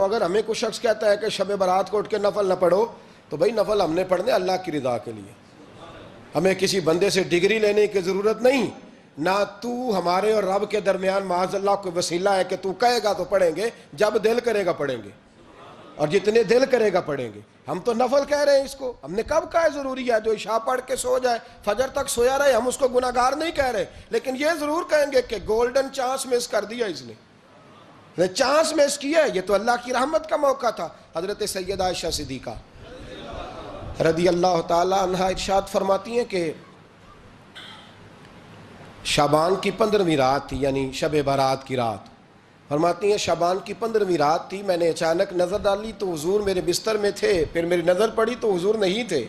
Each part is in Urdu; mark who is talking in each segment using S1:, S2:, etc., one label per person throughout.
S1: اگر ہمیں کوئی شخص کہتا ہے کہ شب برات کو اٹھ کے نفل نہ پڑھو، تو بھائی نفل ہم نے پڑھنے اللہ کی رضا کے لیے، ہمیں کسی بندے سے ڈگری لینے کی ضرورت نہیں، نہ تو ہمارے اور رب کے درمیان معاذ اللہ کوئی وسیلہ ہے کہ تو کہے گا تو پڑھیں گے، جب دل کرے گا پڑھیں گے، اور جتنے دل کرے گا پڑھیں گے۔ ہم تو نفل کہہ رہے ہیں اس کو، ہم نے کب کہا ہے ضروری ہے جو عشاء پڑھ کے سو جائے فجر تک سویا رہے، ہم اس کو گناہگار نہیں کہہ رہے، لیکن یہ ضرور کہیں گے کہ گولڈن چانس مس کر دیا اس نے چانس مس کیا ہے، یہ تو اللہ کی رحمت کا موقع تھا۔ حضرت سیدہ عائشہ صدیقہ رضی اللہ تعالی عنہ ارشاد فرماتی ہیں کہ شعبان کی 15ویں رات تھی، یعنی شب برات کی رات، فرماتی ہیں شعبان کی 15ویں رات تھی، میں نے اچانک نظر ڈالی تو حضور میرے بستر میں تھے، پھر میری نظر پڑی تو حضور نہیں تھے،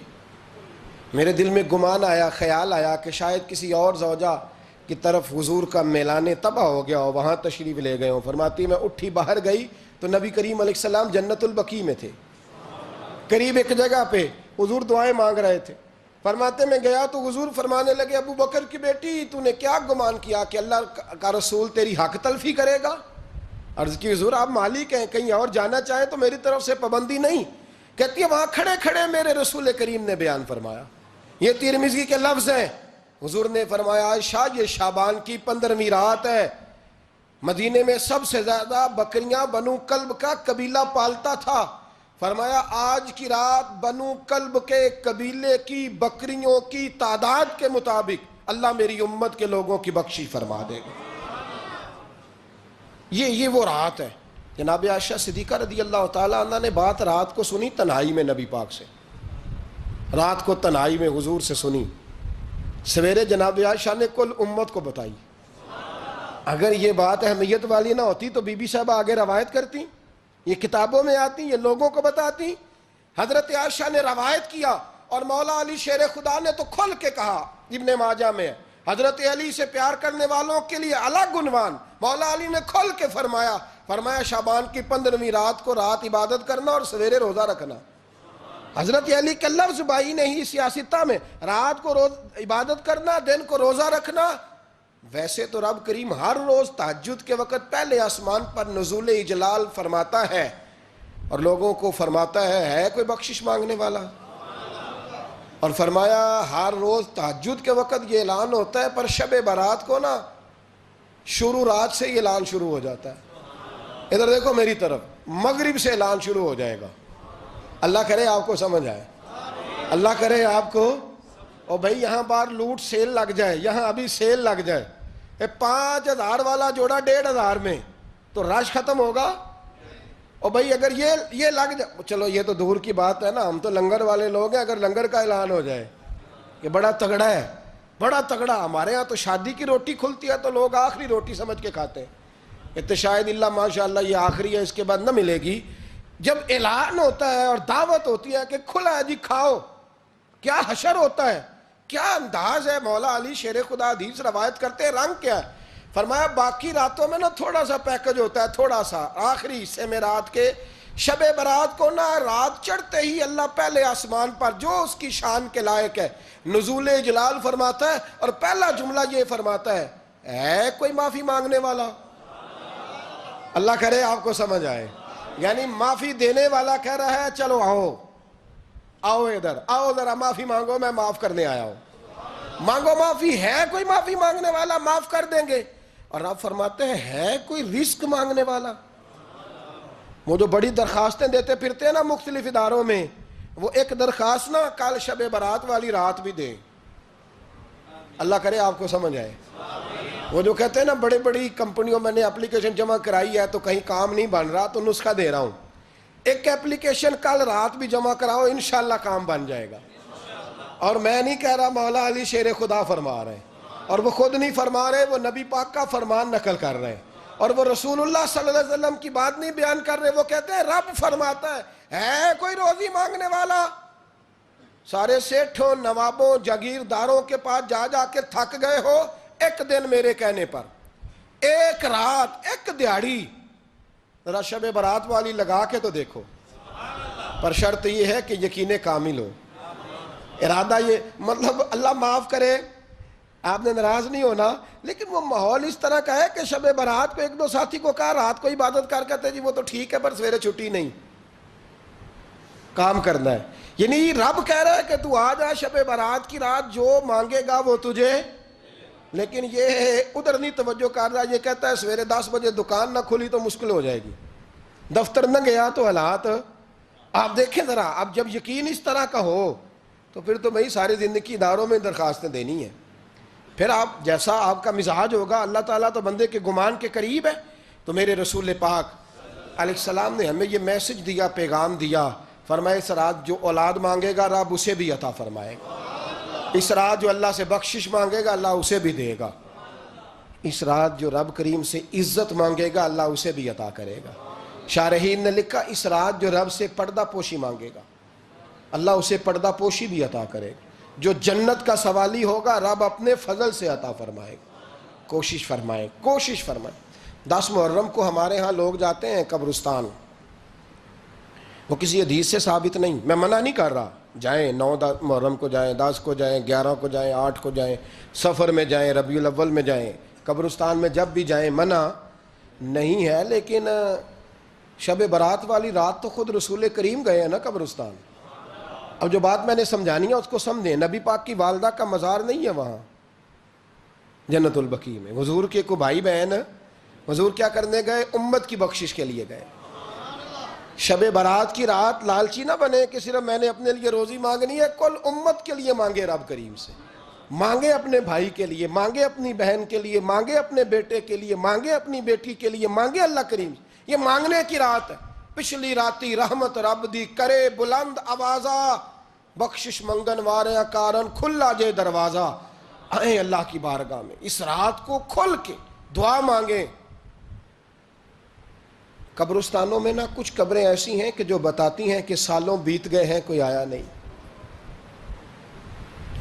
S1: میرے دل میں گمان آیا، خیال آیا کہ شاید کسی اور زوجہ کی طرف حضور کا میلان تباہ ہو گیا ہو، وہاں تشریف لے گئے ہوں۔ فرماتی میں اٹھی باہر گئی تو نبی کریم علیہ السلام جنت البقیع میں تھے، قریب ایک جگہ پہ حضور دعائیں مانگ رہے تھے۔ فرماتے میں گیا تو حضور فرمانے لگے ابو بکر کی بیٹی تو نے کیا گمان کیا کہ اللہ کا رسول تیری حق تلفی کرے گا؟ عرض کی حضور آپ مالک ہیں، کہیں اور جانا چاہیں تو میری طرف سے پابندی نہیں۔ کہتی ہے وہاں کھڑے کھڑے میرے رسول کریم نے بیان فرمایا، یہ ترمذی کے لفظ ہیں، حضور نے فرمایا عائشہ یہ شعبان کی 15ویں رات ہے، مدینے میں سب سے زیادہ بکریاں بنو کلب کا قبیلہ پالتا تھا، فرمایا آج کی رات بنو کلب کے قبیلے کی بکریوں کی تعداد کے مطابق اللہ میری امت کے لوگوں کی بخشی فرما دے گا۔ یہ وہ رات ہے۔ جناب عائشہ صدیقہ رضی اللہ تعالیٰ عنہ نے بات رات کو سنی تنہائی میں نبی پاک سے، رات کو تنہائی میں حضور سے سنی، سویرے جناب عائشہ نے کل امت کو بتائی۔ اگر یہ بات اہمیت والی نہ ہوتی تو بی بی صاحبہ آگے روایت کرتی، یہ کتابوں میں آتی، یہ لوگوں کو بتاتی۔ حضرت عائشہ نے روایت کیا اور مولا علی شیر خدا نے تو کھل کے کہا، ابن ماجہ میں حضرت علی سے پیار کرنے والوں کے لیے الگ عنوان، مولا علی نے کھل کے فرمایا شعبان کی 15ویں رات کو رات عبادت کرنا اور سویرے روزہ رکھنا۔ حضرت علی کے لفظ بائی نہیں سیاستہ میں، رات کو عبادت کرنا، دن کو روزہ رکھنا۔ ویسے تو رب کریم ہر روز تہجد کے وقت پہلے آسمان پر نزول اجلال فرماتا ہے اور لوگوں کو فرماتا ہے کوئی بخشش مانگنے والا؟ اور فرمایا ہر روز تہجد کے وقت یہ اعلان ہوتا ہے، پر شب برات کو نا شروع رات سے یہ اعلان شروع ہو جاتا ہے۔ ادھر دیکھو میری طرف، مغرب سے اعلان شروع ہو جائے گا۔ اللہ کرے آپ کو سمجھ آئے، اللہ کرے آپ کو، اور بھائی یہاں باہر لوٹ سیل لگ جائے، یہاں ابھی سیل لگ جائے، 5000 والا جوڑا 1500 میں، تو رش ختم ہوگا؟ اور بھائی اگر یہ لگ جائے، چلو یہ تو دور کی بات ہے نا، ہم تو لنگر والے لوگ ہیں، اگر لنگر کا اعلان ہو جائے کہ بڑا تگڑا ہے، بڑا تگڑا، ہمارے ہاں تو شادی کی روٹی کھلتی ہے تو لوگ آخری روٹی سمجھ کے کھاتے ہیں، تو شاید اللہ ماشاءاللہ یہ آخری ہے، اس کے بعد نہ ملے گی۔ جب اعلان ہوتا ہے اور دعوت ہوتی ہے کہ کھلا ہے جی کھاؤ، کیا حشر ہوتا ہے، کیا انداز ہے۔ مولا علی شیر خدا حدیث روایت کرتے ہیں، رنگ کیا ہے؟ فرمایا باقی راتوں میں نا تھوڑا سا پیکج ہوتا ہے، تھوڑا سا، آخری حصے میں رات کے شب برات کو نا رات چڑھتے ہی اللہ پہلے آسمان پر جو اس کی شان کے لائق ہے نزول جلال فرماتا ہے، اور پہلا جملہ یہ فرماتا ہے کوئی معافی مانگنے والا؟ اللہ کرے آپ کو سمجھ آئے، یعنی معافی دینے والا کہہ رہا ہے چلو آؤ ادھر، آؤ ذرا معافی مانگو، میں معاف کرنے آیا ہوں، مانگو معافی، ہے کوئی معافی مانگنے والا؟ معاف کر دیں گے۔ اور آپ فرماتے ہیں ہے کوئی رزق مانگنے والا؟ وہ جو بڑی درخواستیں دیتے پھرتے ہیں نا مختلف اداروں میں، وہ ایک درخواست نا کل شب برات والی رات بھی دیں۔ اللہ کرے آپ کو سمجھ آئے۔ وہ جو کہتے ہیں نا بڑی بڑی کمپنیوں میں نے اپلیکیشن جمع کرائی ہے تو کہیں کام نہیں بن رہا تو نسخہ دے رہا ہوں، ایک اپلیکیشن کل رات بھی جمع کراؤ انشاءاللہ کام بن جائے گا۔ اور میں نہیں کہہ رہا، مولا علی شیر خدا فرما رہے ہیں، اور وہ خود نہیں فرما رہے، وہ نبی پاک کا فرمان نقل کر رہے ہیں، اور وہ رسول اللہ صلی اللہ علیہ وسلم کی بات نہیں بیان کر رہے، وہ کہتے ہیں رب فرماتا ہے کوئی روزی مانگنے والا؟ سارے سیٹھوں، نوابوں، جاگیرداروں کے پاس جا جا کے تھک گئے ہو، ایک دن میرے کہنے پر، ایک رات، ایک دیہڑی ذرا شب برات والی لگا کے تو دیکھو، پر شرط یہ ہے کہ یقین کامل ہو، ارادہ یہ، مطلب اللہ معاف کرے، آپ نے ناراض نہیں ہونا، لیکن وہ ماحول اس طرح کا ہے کہ شب برات کو ایک دو ساتھی کو کہا رات کو عبادت کر کہتے جی وہ تو ٹھیک ہے پر سویرے چھٹی نہیں، کام کرنا ہے. یعنی رب کہہ رہا ہے کہ تو آ جا شب برات کی رات، جو مانگے گا وہ تجھے، لیکن یہ ادھر نہیں توجہ کر رہا. یہ کہتا ہے سویرے 10 بجے دکان نہ کھلی تو مشکل ہو جائے گی، دفتر نہ گیا تو حالات. آپ دیکھیں ذرا، اب جب یقین اس طرح کا ہو تو پھر تو میں ساری زندگی اداروں میں درخواستیں دینی ہیں. پھر آپ جیسا آپ کا مزاج ہوگا، اللہ تعالیٰ تو بندے کے گمان کے قریب ہے. تو میرے رسول پاک علیہ السلام نے ہمیں یہ میسج دیا، پیغام دیا، فرمائے اس رات جو اولاد مانگے گا رب اسے بھی عطا فرمائے گا. اس رات جو اللہ سے بخشش مانگے گا اللہ اسے بھی دے گا. اس رات جو رب کریم سے عزت مانگے گا اللہ اسے بھی عطا کرے گا. شارحین نے لکھا اس رات جو رب سے پردہ پوشی مانگے گا اللہ اسے پردہ پوشی بھی عطا کرے گا. جو جنت کا سوالی ہوگا رب اپنے فضل سے عطا فرمائے گا. کوشش فرمائے. 10 محرم کو ہمارے ہاں لوگ جاتے ہیں قبرستان، وہ کسی حدیث سے ثابت نہیں، میں منع نہیں کر رہا، جائیں 9 محرم کو جائیں، 10 کو جائیں، 11 کو جائیں، 8 کو جائیں، سفر میں جائیں، ربیع الاول میں جائیں، قبرستان میں جب بھی جائیں، منع نہیں ہے. لیکن شب برات والی رات تو خود رسول کریم گئے ہیں نا قبرستان. اب جو بات میں نے سمجھانی ہے اس کو سمجھیں. نبی پاک کی والدہ کا مزار نہیں ہے وہاں جنت البقیع میں. حضور کے کو بھائی بہن، حضور کیا کرنے گئے؟ امت کی بخشش کے لیے گئے. شب برات کی رات لالچی نہ بنے کہ صرف میں نے اپنے لیے روزی مانگنی ہے، کل امت کے لیے مانگے رب کریم سے. مانگے اپنے بھائی کے لیے، مانگے اپنی بہن کے لیے، مانگے اپنے بیٹے کے لیے، مانگے اپنی بیٹی کے لیے، مانگے اللہ کریم سے. یہ مانگنے کی رات ہے. پچھلی راتی رحمت رب دی کرے بلند آوازہ، بخشش منگن واریاں کارن کھلا جے دروازہ. آئیں اللہ کی بارگاہ میں اس رات کو کھل کے دعا مانگیں. قبرستانوں میں نہ کچھ قبریں ایسی ہیں کہ جو بتاتی ہیں کہ سالوں بیت گئے ہیں کوئی آیا نہیں.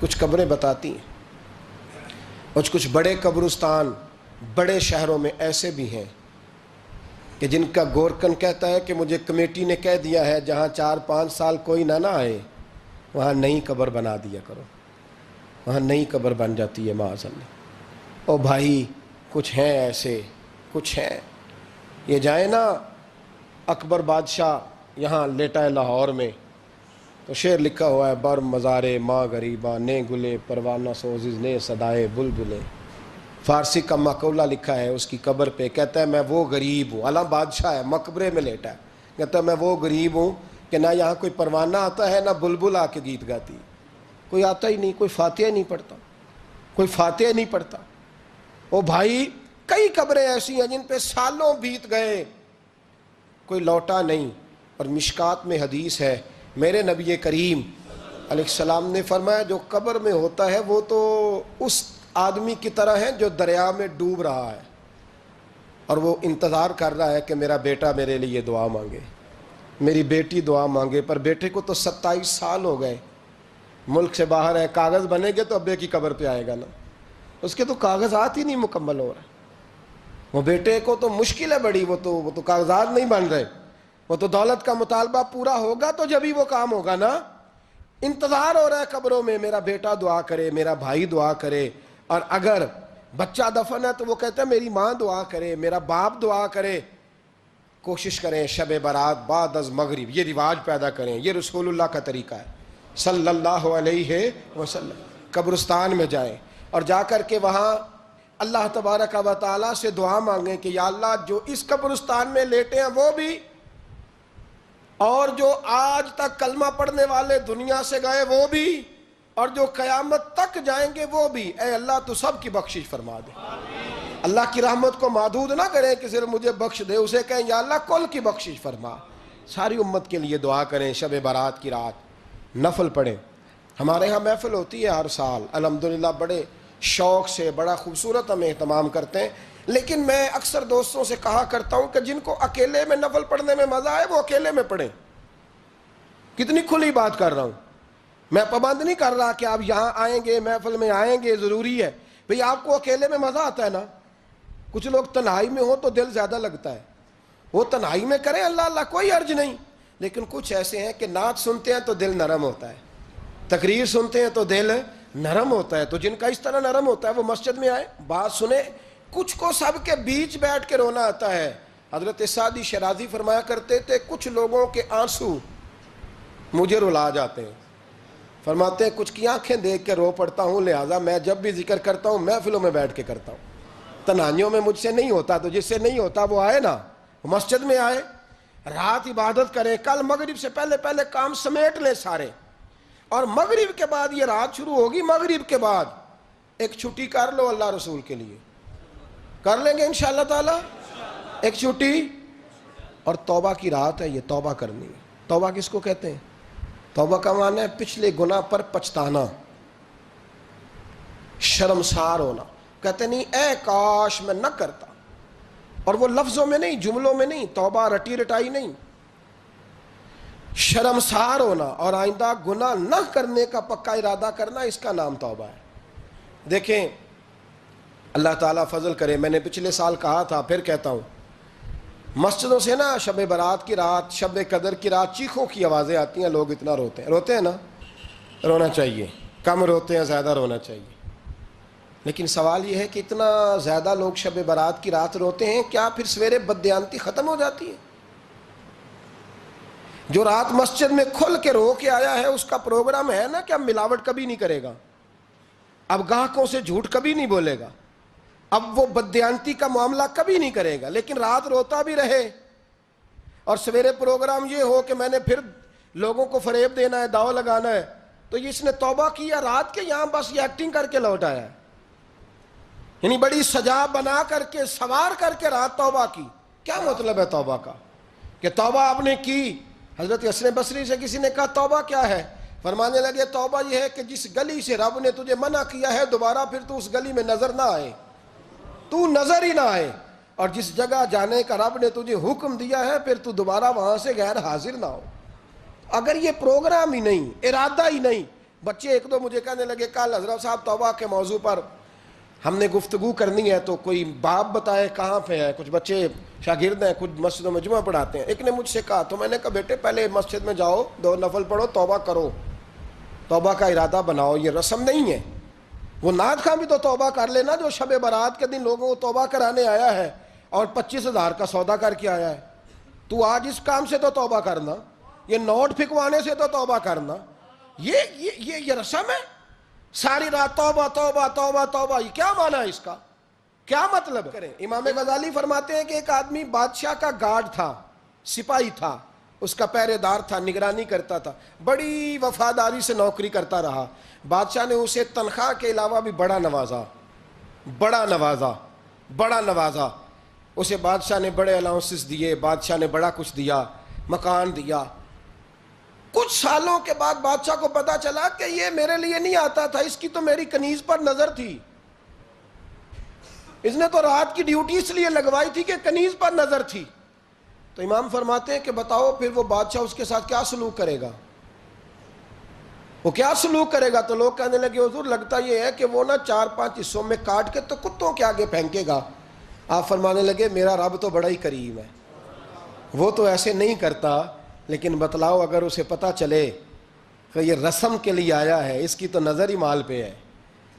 S1: کچھ قبریں بتاتی ہیں. اور کچھ بڑے قبرستان بڑے شہروں میں ایسے بھی ہیں کہ جن کا گورکن کہتا ہے کہ مجھے کمیٹی نے کہہ دیا ہے جہاں 4-5 سال کوئی نہ آئے وہاں نئی قبر بنا دیا کرو. وہاں نئی قبر بن جاتی ہے معاذ اللہ. او بھائی کچھ ہیں ایسے، کچھ ہیں. یہ جائیں نا اکبر بادشاہ یہاں لیٹا ہے لاہور میں، تو شعر لکھا ہوا ہے بر مزارے ماں غریباں نے گلے پروانہ سوزز نے صدائے بلبلے. فارسی کا مقولہ لکھا ہے اس کی قبر پہ، کہتا ہے میں وہ غریب ہوں. اعلیٰ بادشاہ ہے مقبرے میں لیٹا ہے، کہتا ہے میں وہ غریب ہوں کہ نہ یہاں کوئی پروانہ آتا ہے نہ بلبل آ کے گیت گاتی. کوئی آتا ہی نہیں، کوئی فاتحہ نہیں پڑھتا، کوئی فاتحہ نہیں پڑھتا. او بھائی کئی قبریں ایسی ہیں جن پہ سالوں بیت گئے کوئی لوٹا نہیں. اور مشکات میں حدیث ہے میرے نبی کریم علیہ السلام نے فرمایا جو قبر میں ہوتا ہے وہ تو اس آدمی کی طرح ہے جو دریا میں ڈوب رہا ہے اور وہ انتظار کر رہا ہے کہ میرا بیٹا میرے لیے دعا مانگے، میری بیٹی دعا مانگے. پر بیٹے کو تو 27 سال ہو گئے، ملک سے باہر ہے. کاغذ بنے گے تو ابے کی قبر پہ آئے گا نا، اس کے تو کاغذات ہی نہیں مکمل ہو رہے. وہ بیٹے کو تو مشکل ہے بڑی، وہ تو کاغذات نہیں بن رہے. وہ تو دولت کا مطالبہ پورا ہوگا تو جب ہی وہ کام ہوگا نا. انتظار ہو رہا ہے قبروں میں میرا بیٹا دعا کرے، میرا بھائی دعا کرے. اور اگر بچہ دفن ہے تو وہ کہتا ہے میری ماں دعا کرے، میرا باپ دعا کرے. کوشش کریں شب برات بعد از مغرب یہ رواج پیدا کریں. یہ رسول اللہ کا طریقہ ہے صلی اللہ علیہ وسلم. قبرستان میں جائیں اور جا کر کے وہاں اللہ تبارک و تعالیٰ سے دعا مانگیں کہ یا اللہ جو اس قبرستان میں لیٹے ہیں وہ بھی، اور جو آج تک کلمہ پڑھنے والے دنیا سے گئے وہ بھی، اور جو قیامت تک جائیں گے وہ بھی. اے اللہ تو سب کی بخشش فرما دے. اللہ کی رحمت کو محدود نہ کریں کہ صرف مجھے بخش دے، اسے کہیں یا اللہ کل کی بخشش فرما. ساری امت کے لیے دعا کریں. شب برات کی رات نفل پڑھیں. ہمارے ہاں محفل ہوتی ہے ہر سال الحمدللہ، بڑے شوق سے بڑا خوبصورت ہم اہتمام کرتے ہیں. لیکن میں اکثر دوستوں سے کہا کرتا ہوں کہ جن کو اکیلے میں نفل پڑھنے میں مزہ آئے وہ اکیلے میں پڑھیں. کتنی کھلی بات کر رہا ہوں. میں پابند نہیں کر رہا کہ آپ یہاں آئیں گے محفل میں آئیں گے ضروری ہے. بھئی آپ کو اکیلے میں مزہ آتا ہے نا. کچھ لوگ تنہائی میں ہوں تو دل زیادہ لگتا ہے، وہ تنہائی میں کریں اللہ اللہ کوئی عرض نہیں. لیکن کچھ ایسے ہیں کہ نعت سنتے ہیں تو دل نرم ہوتا ہے، تقریر سنتے ہیں تو دل نرم ہوتا ہے. تو جن کا اس طرح نرم ہوتا ہے وہ مسجد میں آئے, بات سنیں. کچھ کو سب کے بیچ بیٹھ کے رونا آتا ہے. حضرت سعدی شرازی فرمایا کرتے تھے کچھ لوگوں کے آنسو مجھے رلا جاتے ہیں. فرماتے ہیں کچھ کی آنکھیں دیکھ کے رو پڑتا ہوں, لہٰذا میں جب بھی ذکر کرتا ہوں محفلوں میں بیٹھ کے کرتا ہوں. تنہائیوں میں مجھ سے نہیں ہوتا, تو جس سے نہیں ہوتا وہ آئے نا, مسجد میں آئے, رات عبادت کریں. کل مغرب سے پہلے پہلے کام سمیٹ لیں سارے, اور مغرب کے بعد یہ رات شروع ہوگی, مغرب کے بعد ایک چھٹی کر لو اللہ رسول کے لیے. کر لیں گے انشاءاللہ تعالی ایک چھٹی. اور توبہ کی رات ہے یہ, توبہ کرنی ہے. توبہ کس کو کہتے ہیں؟ توبہ کا معنی ہے پچھلے گناہ پر پچھتانا, شرمسار ہونا. کہتے نہیں اے کاش میں نہ کرتا, اور وہ لفظوں میں نہیں, جملوں میں نہیں, توبہ رٹی رٹائی نہیں. شرمسار ہونا اور آئندہ گناہ نہ کرنے کا پکا ارادہ کرنا, اس کا نام توبہ ہے. دیکھیں اللہ تعالیٰ فضل کرے, میں نے پچھلے سال کہا تھا پھر کہتا ہوں, مسجدوں سے نا شب برات کی رات, شب قدر کی رات چیخوں کی آوازیں آتی ہیں, لوگ اتنا روتے ہیں نا. رونا چاہیے, کم روتے ہیں زیادہ رونا چاہیے. لیکن سوال یہ ہے کہ اتنا زیادہ لوگ شب برات کی رات روتے ہیں, کیا پھر سویرے بددیانتی ختم ہو جاتی ہے؟ جو رات مسجد میں کھل کے رو کے آیا ہے اس کا پروگرام ہے نا کہ اب ملاوٹ کبھی نہیں کرے گا, اب گاہکوں سے جھوٹ کبھی نہیں بولے گا, اب وہ بددیانتی کا معاملہ کبھی نہیں کرے گا. لیکن رات روتا بھی رہے اور سویرے پروگرام یہ ہو کہ میں نے پھر لوگوں کو فریب دینا ہے, داؤ لگانا ہے, تو اس نے توبہ کیا رات کے, یہاں بس یہ ایکٹنگ کر کے لوٹ آیا ہے. یعنی بڑی سجا بنا کر کے سوار کر کے رات توبہ کی. کیا مطلب ہے توبہ کا کہ توبہ آپ نے کی؟ حضرت حسن بصری سے کسی نے کہا توبہ کیا ہے؟ فرمانے لگے توبہ یہ ہے کہ جس گلی سے رب نے تجھے منع کیا ہے دوبارہ پھر تو اس گلی میں نظر نہ آئے, تو نظر ہی نہ آئے. اور جس جگہ جانے کا رب نے تجھے حکم دیا ہے پھر تو دوبارہ وہاں سے غیر حاضر نہ ہو. اگر یہ پروگرام ہی نہیں, ارادہ ہی نہیں. بچے ایک دو مجھے کہنے لگے کل حضرت صاحب توبہ کے موضوع پر ہم نے گفتگو کرنی ہے, تو کوئی باب بتائے کہاں پہ ہے. کچھ بچے شاگرد ہیں, کچھ مسجدوں میں جمعہ پڑھاتے ہیں. ایک نے مجھ سے کہا, تو میں نے کہا بیٹے پہلے مسجد میں جاؤ, 2 نفل پڑھو, توبہ کرو, توبہ کا ارادہ بناؤ. یہ رسم نہیں ہے. وہ نعت خواں بھی تو توبہ کر لینا جو شب برات کے دن لوگوں کو توبہ کرانے آیا ہے اور 25,000 کا سودا کر کے آیا ہے. تو آج اس کام سے تو توبہ کرنا, یہ نوٹ پھکوانے سے تو توبہ کرنا. یہ رسم ہے. ساری رات توبہ توبہ توبہ توبہ, یہ کیا معنی ہے اس کا؟ کیا مطلب کریں؟ امام غزالی فرماتے ہیں کہ ایک آدمی بادشاہ کا گارڈ تھا, سپاہی تھا, اس کا پہرے دار تھا, نگرانی کرتا تھا, بڑی وفاداری سے نوکری کرتا رہا. بادشاہ نے اسے تنخواہ کے علاوہ بھی بڑا نوازا. اسے بادشاہ نے بڑے الاؤنسز دیے, بادشاہ نے بڑا کچھ دیا, مکان دیا. کچھ سالوں کے بعد بادشاہ کو پتا چلا کہ یہ میرے لیے نہیں آتا تھا, اس کی تو میری کنیز پر نظر تھی, اس نے تو رات کی ڈیوٹی اس لیے لگوائی تھی کہ کنیز پر نظر تھی. تو امام فرماتے ہیں کہ بتاؤ پھر وہ بادشاہ اس کے ساتھ کیا سلوک کرے گا؟ وہ کیا سلوک کرے گا؟ تو لوگ کہنے لگے حضور لگتا یہ ہے کہ وہ نا 4-5 حصوں میں کاٹ کے تو کتوں کے آگے پھینکے گا. آپ فرمانے لگے میرا رب تو بڑا ہی کریم ہے, وہ تو ایسے نہیں کرتا. لیکن بتلاؤ اگر اسے پتا چلے کہ یہ رسم کے لیے آیا ہے, اس کی تو نظر ہی مال پہ ہے,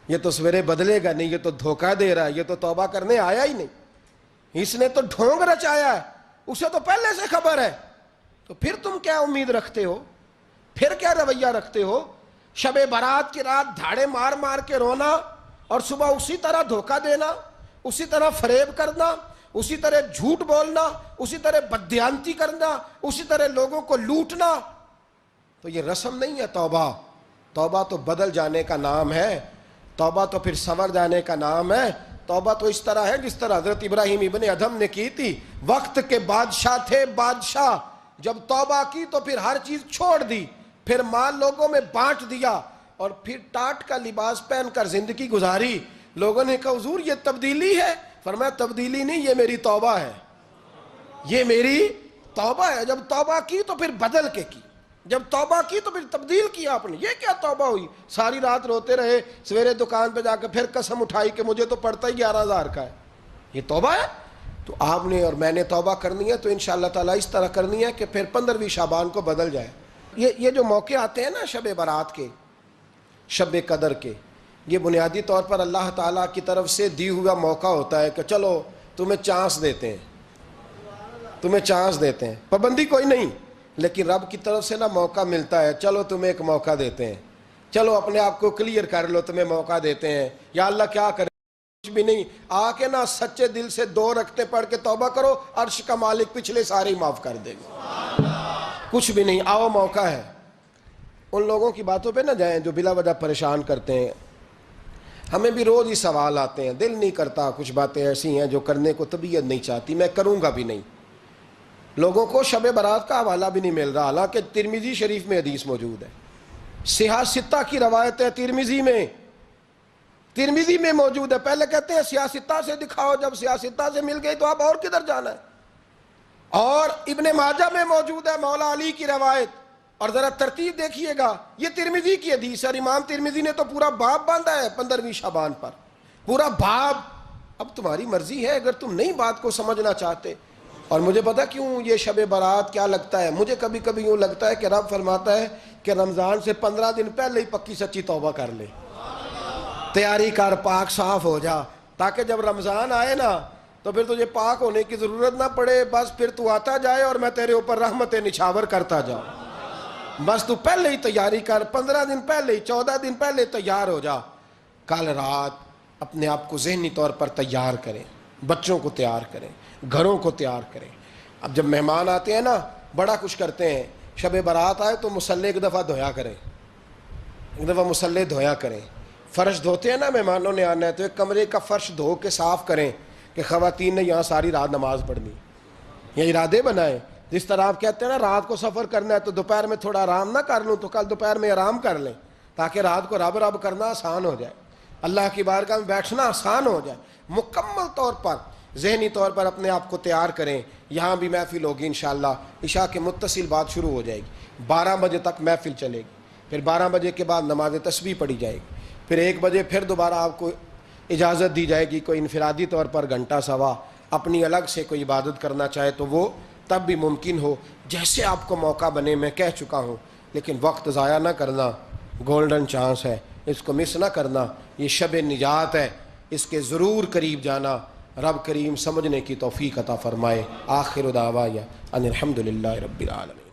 S1: یہ تو سویرے بدلے گا نہیں, یہ تو دھوکہ دے رہا ہے, یہ تو توبہ کرنے آیا ہی نہیں, اس نے تو ڈھونگ رچایا ہے, اسے تو پہلے سے خبر ہے. تو پھر تم کیا امید رکھتے ہو؟ پھر کیا رویہ رکھتے ہو؟ شب برات کی رات دھاڑے مار مار کے رونا اور صبح اسی طرح دھوکہ دینا, اسی طرح فریب کرنا, اسی طرح جھوٹ بولنا, اسی طرح بددیانتی کرنا, اسی طرح لوگوں کو لوٹنا. تو یہ رسم نہیں ہے توبہ. توبہ تو بدل جانے کا نام ہے, توبہ تو پھر سنور جانے کا نام ہے. توبہ تو اس طرح ہے جس طرح حضرت ابراہیم ابن ادھم نے کی تھی. وقت کے بادشاہ تھے, بادشاہ جب توبہ کی تو پھر ہر چیز چھوڑ دی, پھر مال لوگوں میں بانٹ دیا اور پھر ٹاٹ کا لباس پہن کر زندگی گزاری. لوگوں نے کہا حضور یہ تبدیلی ہے. فرمایا تبدیلی نہیں, یہ میری توبہ ہے, یہ میری توبہ ہے. جب توبہ کی تو پھر بدل کے کی, جب توبہ کی تو پھر تبدیل کیا آپ نے. یہ کیا توبہ ہوئی؟ ساری رات روتے رہے, سویرے دکان پہ جا کے پھر قسم اٹھائی کہ مجھے تو پڑتا ہی 11,000 کا ہے. یہ توبہ ہے؟ تو آپ نے اور میں نے توبہ کرنی ہے تو انشاءاللہ تعالیٰ اس طرح کرنی ہے کہ پھر 15ویں شعبان کو بدل جائے. یہ جو موقع آتے ہیں نا شب برات کے, شب قدر کے, یہ بنیادی طور پر اللہ تعالیٰ کی طرف سے دی ہوا موقع ہوتا ہے کہ چلو تمہیں چانس دیتے ہیں، تمہیں چانس دیتے ہیں، پابندی کوئی نہیں، لیکن رب کی طرف سے نا موقع ملتا ہے، چلو تمہیں ایک موقع دیتے ہیں، چلو اپنے آپ کو کلیئر کر لو، تمہیں موقع دیتے ہیں، یا اللہ کیا کرے، کچھ بھی نہیں، آ کے نا سچے دل سے 2 رکعتیں پڑھ کے توبہ کرو، عرش کا مالک پچھلے سارے ہی معاف کر دے گا، کچھ بھی نہیں، آؤ موقع ہے۔ ان لوگوں کی باتوں پہ نہ جائیں جو بلا وجہ پریشان کرتے ہیں، ہمیں بھی روز ہی سوال آتے ہیں، دل نہیں کرتا، کچھ باتیں ایسی ہیں جو کرنے کو طبیعت نہیں چاہتی، میں کروں گا بھی نہیں۔ لوگوں کو شب برات کا حوالہ بھی نہیں مل رہا، حالانکہ ترمذی شریف میں حدیث موجود ہے، صحاح ستہ کی روایت ہے، ترمذی میں موجود ہے۔ پہلے کہتے ہیں صحاح ستہ سے دکھاؤ، جب صحاح ستہ سے مل گئی تو اب اور کدھر جانا ہے؟ اور ابن ماجہ میں موجود ہے مولا علی کی روایت، اور ذرا ترتیب دیکھیے گا، یہ ترمذی کی حدیث ہے، اور امام ترمذی نے تو پورا باب باندھا ہے 15ویں شعبان پر، پورا باب۔ اب تمہاری مرضی ہے، اگر تم نہیں بات کو سمجھنا چاہتے۔ اور مجھے پتا کیوں یہ شب برات کیا لگتا ہے، مجھے کبھی کبھی یوں لگتا ہے کہ رب فرماتا ہے کہ رمضان سے 15 دن پہلے ہی پکی سچی توبہ کر لے، تیاری کر، پاک صاف ہو جا، تاکہ جب رمضان آئے نا تو پھر تجھے پاک ہونے کی ضرورت نہ پڑے، بس پھر تو آتا جائے اور میں تیرے اوپر رحمتیں نچھاور کرتا جاؤں، بس تو پہلے ہی تیاری کر، 15 دن پہلے ہی، 14 دن پہلے تیار ہو جا۔ کل رات اپنے آپ کو ذہنی طور پر تیار کریں، بچوں کو تیار کریں، گھروں کو تیار کریں۔ اب جب مہمان آتے ہیں نا بڑا کچھ کرتے ہیں، شب برات آئے تو مصلے ایک دفعہ دھویا کریں، ایک دفعہ مصلے دھویا کریں۔ فرش دھوتے ہیں نا، مہمانوں نے آنا ہے تو ایک کمرے کا فرش دھو کے صاف کریں کہ خواتین نے یہاں ساری رات نماز پڑھنی، یہ ارادے بنائیں۔ جس طرح آپ کہتے ہیں نا رات کو سفر کرنا ہے تو دوپہر میں تھوڑا آرام نہ کر لوں تو کل دوپہر میں آرام کر لیں، تاکہ رات کو رب رب کرنا آسان ہو جائے، اللہ کی بارگاہ میں بیٹھنا آسان ہو جائے۔ مکمل طور پر ذہنی طور پر اپنے آپ کو تیار کریں۔ یہاں بھی محفل ہوگی انشاءاللہ، عشاء کے متصل بعد شروع ہو جائے گی، 12 بجے تک محفل چلے گی، پھر 12 بجے کے بعد نماز تسبیح پڑھی جائے گی، پھر 1 بجے پھر دوبارہ آپ کو اجازت دی جائے گی، کوئی انفرادی طور پر گھنٹہ سوا اپنی الگ سے کوئی عبادت کرنا چاہے تو وہ تب بھی ممکن ہو، جیسے آپ کو موقع بنے۔ میں کہہ چکا ہوں، لیکن وقت ضائع نہ کرنا، گولڈن چانس ہے، اس کو مس نہ کرنا، یہ شب نجات ہے، اس کے ضرور قریب جانا۔ رب کریم سمجھنے کی توفیق عطا فرمائے۔ آخر دعوایا ان الحمدللہ رب العالمین۔